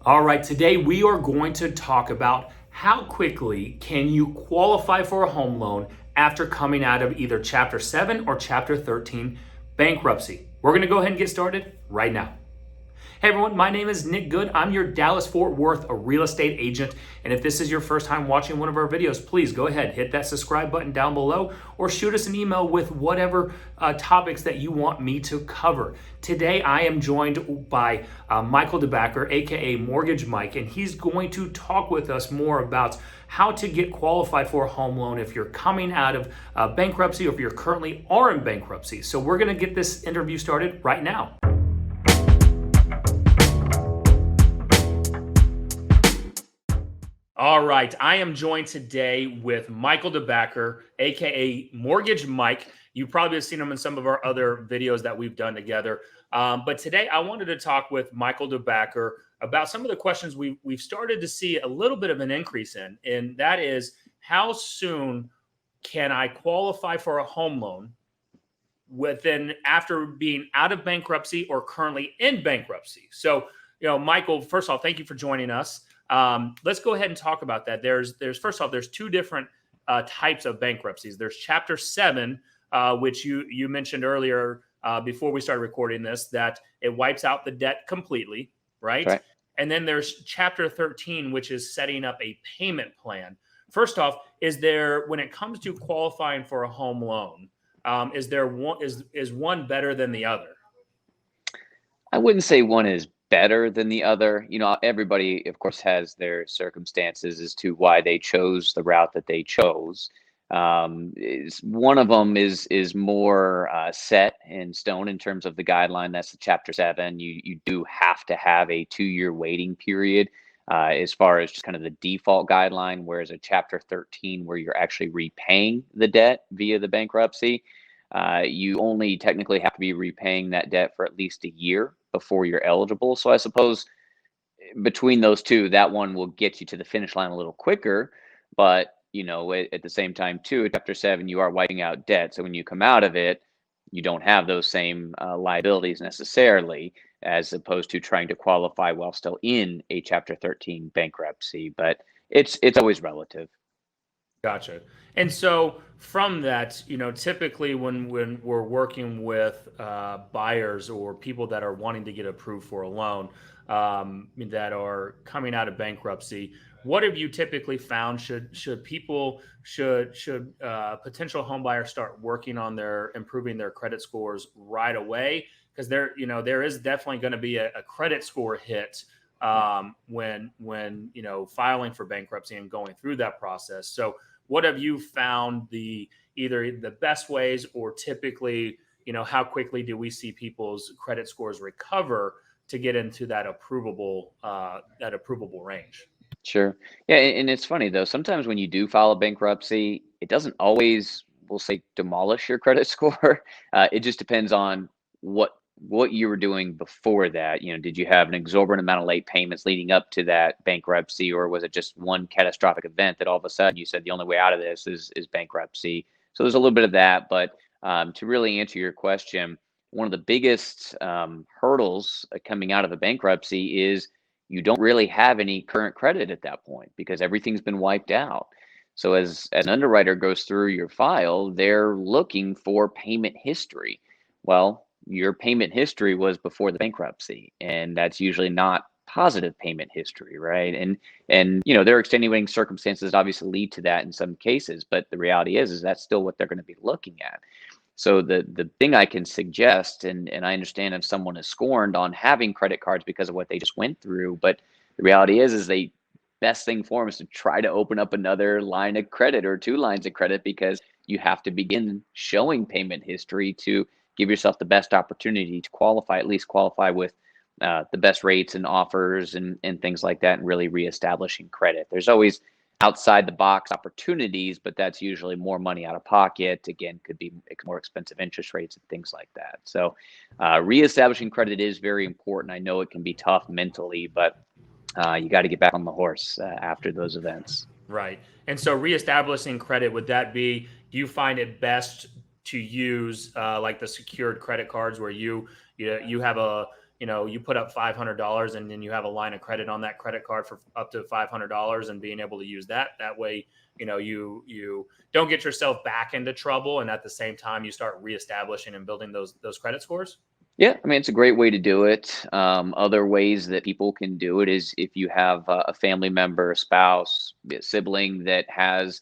All right, today we are going to talk about how quickly can you qualify for a home loan after coming out of either Chapter 7 or Chapter 13 bankruptcy. We're going to go ahead and get started right now. Hey everyone, my name is Nick Good. I'm your Dallas-Fort Worth real estate agent. And if this is your first time watching one of our videos, please go ahead, hit that subscribe button down below or shoot us an email with whatever topics that you want me to cover. Today, I am joined by Michael DeBacker, aka Mortgage Mike, and he's going to talk with us more about how to get qualified for a home loan if you're coming out of bankruptcy or if you're currently are in bankruptcy. So we're going to get this interview started right now. All right, I am joined today with Michael DeBacker, aka Mortgage Mike. You probably have seen him in some of our other videos that we've done together. But today I wanted to talk with Michael DeBacker about some of the questions we've started to see a little bit of an increase in, and that is how soon can I qualify for a home loan after being out of bankruptcy or currently in bankruptcy? So, Michael, first off, thank you for joining us. Let's go ahead and talk about that. There's first off, there's two different types of bankruptcies. There's Chapter 7, which you mentioned earlier before we started recording this, that it wipes out the debt completely, right? Right. And then there's Chapter 13, which is setting up a payment plan. First off, when it comes to qualifying for a home loan, is one better than the other? I wouldn't say one is better than the other. Everybody, of course, has their circumstances as to why they chose the route that they chose. One of them is more set in stone in terms of the guideline. That's the Chapter 7. You do have to have a 2-year waiting period as far as just kind of the default guideline, whereas a Chapter 13, where you're actually repaying the debt via the bankruptcy, you only technically have to be repaying that debt for at least a year before you're eligible. So I suppose between those two, that one will get you to the finish line a little quicker. But, at the same time, too, Chapter 7, you are wiping out debt. So when you come out of it, you don't have those same liabilities necessarily, as opposed to trying to qualify while still in a Chapter 13 bankruptcy. But it's always relative. Gotcha. And so from that, typically when we're working with buyers or people that are wanting to get approved for a loan that are coming out of bankruptcy, what have you typically found? Should potential home buyers start working on improving their credit scores right away? Because there is definitely going to be a credit score hit when filing for bankruptcy and going through that process. So what have you found either the best ways, or typically, how quickly do we see people's credit scores recover to get into that approvable range? Sure. Yeah, and it's funny though. Sometimes when you do file a bankruptcy, it doesn't always, we'll say, demolish your credit score. It just depends on what you were doing before that. Did you have an exorbitant amount of late payments leading up to that bankruptcy, or was it just one catastrophic event that all of a sudden you said the only way out of this is bankruptcy? So there's a little bit of that. But to really answer your question, one of the biggest hurdles coming out of a bankruptcy is you don't really have any current credit at that point because everything's been wiped out. So as an underwriter goes through your file, they're looking for payment history. Well, your payment history was before the bankruptcy, and that's usually not positive payment history, right? And their extenuating circumstances obviously lead to that in some cases, but the reality is that's still what they're going to be looking at. So the thing I can suggest, and I understand if someone is scorned on having credit cards because of what they just went through, but the reality is the best thing for them is to try to open up another line of credit or 2 lines of credit, because you have to begin showing payment history to give yourself the best opportunity to at least qualify with the best rates and offers and things like that, and really reestablishing credit. There's always outside the box opportunities, but that's usually more money out of pocket. Again, could be more expensive interest rates and things like that. So reestablishing credit is very important. I know it can be tough mentally, but you got to get back on the horse after those events. Right. And so reestablishing credit, do you find it best to use like the secured credit cards where you have you put up $500 and then you have a line of credit on that credit card for up to $500 and being able to use that way, you don't get yourself back into trouble. And at the same time, you start reestablishing and building those credit scores. Yeah, I mean, it's a great way to do it. Other ways that people can do it is if you have a family member, a spouse, a sibling that has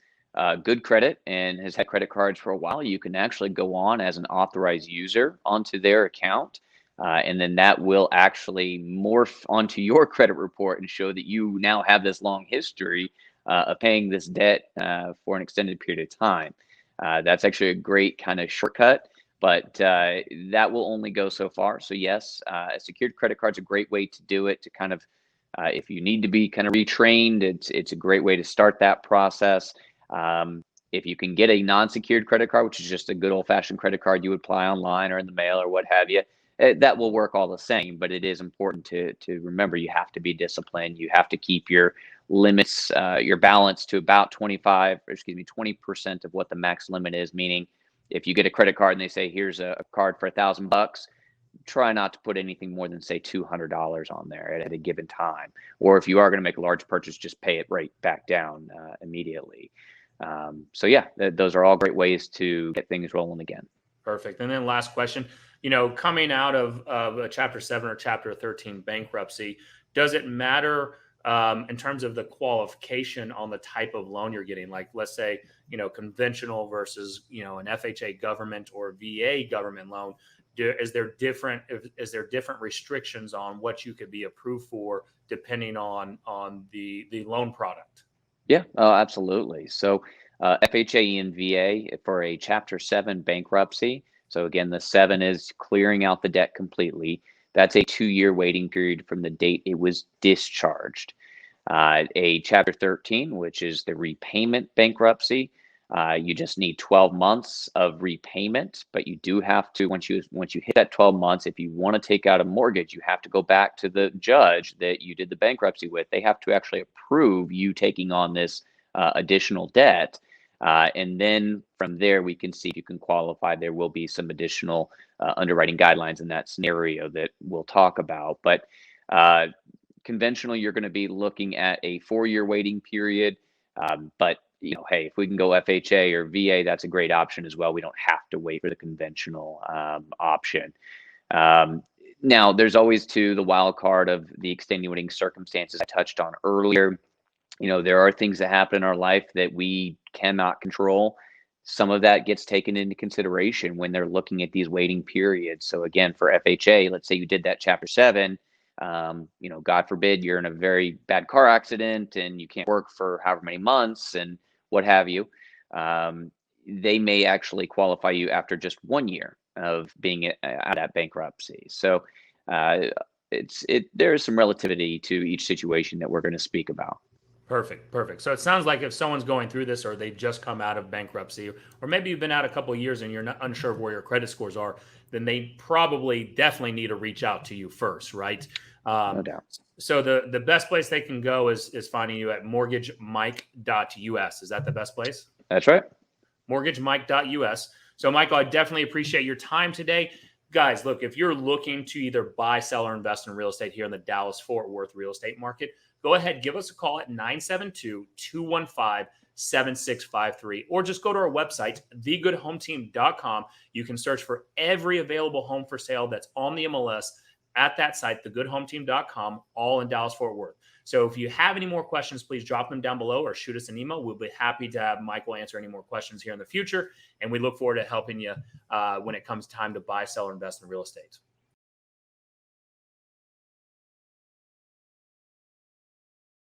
good credit and has had credit cards for a while, you can actually go on as an authorized user onto their account. And then that will actually morph onto your credit report and show that you now have this long history of paying this debt for an extended period of time. That's actually a great kind of shortcut, but that will only go so far. So yes, a secured credit card is a great way to do it, to kind of, if you need to be kind of retrained, it's a great way to start that process. If you can get a non-secured credit card, which is just a good old-fashioned credit card you would apply online or in the mail or what have you, that will work all the same. But it is important to remember you have to be disciplined. You have to keep your limits, your balance to about 20% of what the max limit is. Meaning, if you get a credit card and they say, here's a card for $1,000, try not to put anything more than, say, $200 on there at a given time. Or if you are going to make a large purchase, just pay it right back down immediately. So yeah, those are all great ways to get things rolling again. Perfect. And then last question, coming out of a Chapter 7 or Chapter 13 bankruptcy, does it matter in terms of the qualification on the type of loan you're getting? Like, let's say, conventional versus, an FHA government or VA government loan. Is there different restrictions on what you could be approved for depending on the loan product? Yeah, absolutely. So FHA and VA for a Chapter 7 bankruptcy. So again, the 7 is clearing out the debt completely. That's a 2-year waiting period from the date it was discharged. A Chapter 13, which is the repayment bankruptcy, you just need 12 months of repayment, but you do have to, once you hit that 12 months, if you want to take out a mortgage, you have to go back to the judge that you did the bankruptcy with. They have to actually approve you taking on this additional debt. And then from there, we can see if you can qualify. There will be some additional underwriting guidelines in that scenario that we'll talk about. But conventional, you're going to be looking at a 4-year waiting period. But hey, if we can go FHA or VA, that's a great option as well. We don't have to wait for the conventional option. Now, there's always the wild card of the extenuating circumstances I touched on earlier. There are things that happen in our life that we cannot control. Some of that gets taken into consideration when they're looking at these waiting periods. So again, for FHA, let's say you did that Chapter 7, God forbid you're in a very bad car accident and you can't work for however many months and what have you. They may actually qualify you after just 1 year of being out at bankruptcy. So there is some relativity to each situation that we're going to speak about. Perfect. So it sounds like if someone's going through this or they've just come out of bankruptcy, or maybe you've been out a couple of years and you're not unsure of where your credit scores are, then they definitely need to reach out to you first, right? No doubt. So the best place they can go is finding you at mortgagemike.us. Is that the best place? That's right. Mortgagemike.us. So Michael, I definitely appreciate your time today. Guys, look, if you're looking to either buy, sell, or invest in real estate here in the Dallas-Fort Worth real estate market, go ahead, give us a call at 972-215-7653, or just go to our website, thegoodhometeam.com. You can search for every available home for sale that's on the MLS at that site, thegoodhometeam.com, all in Dallas-Fort Worth. So if you have any more questions, please drop them down below or shoot us an email. We'll be happy to have Michael answer any more questions here in the future. And we look forward to helping you when it comes time to buy, sell, or invest in real estate.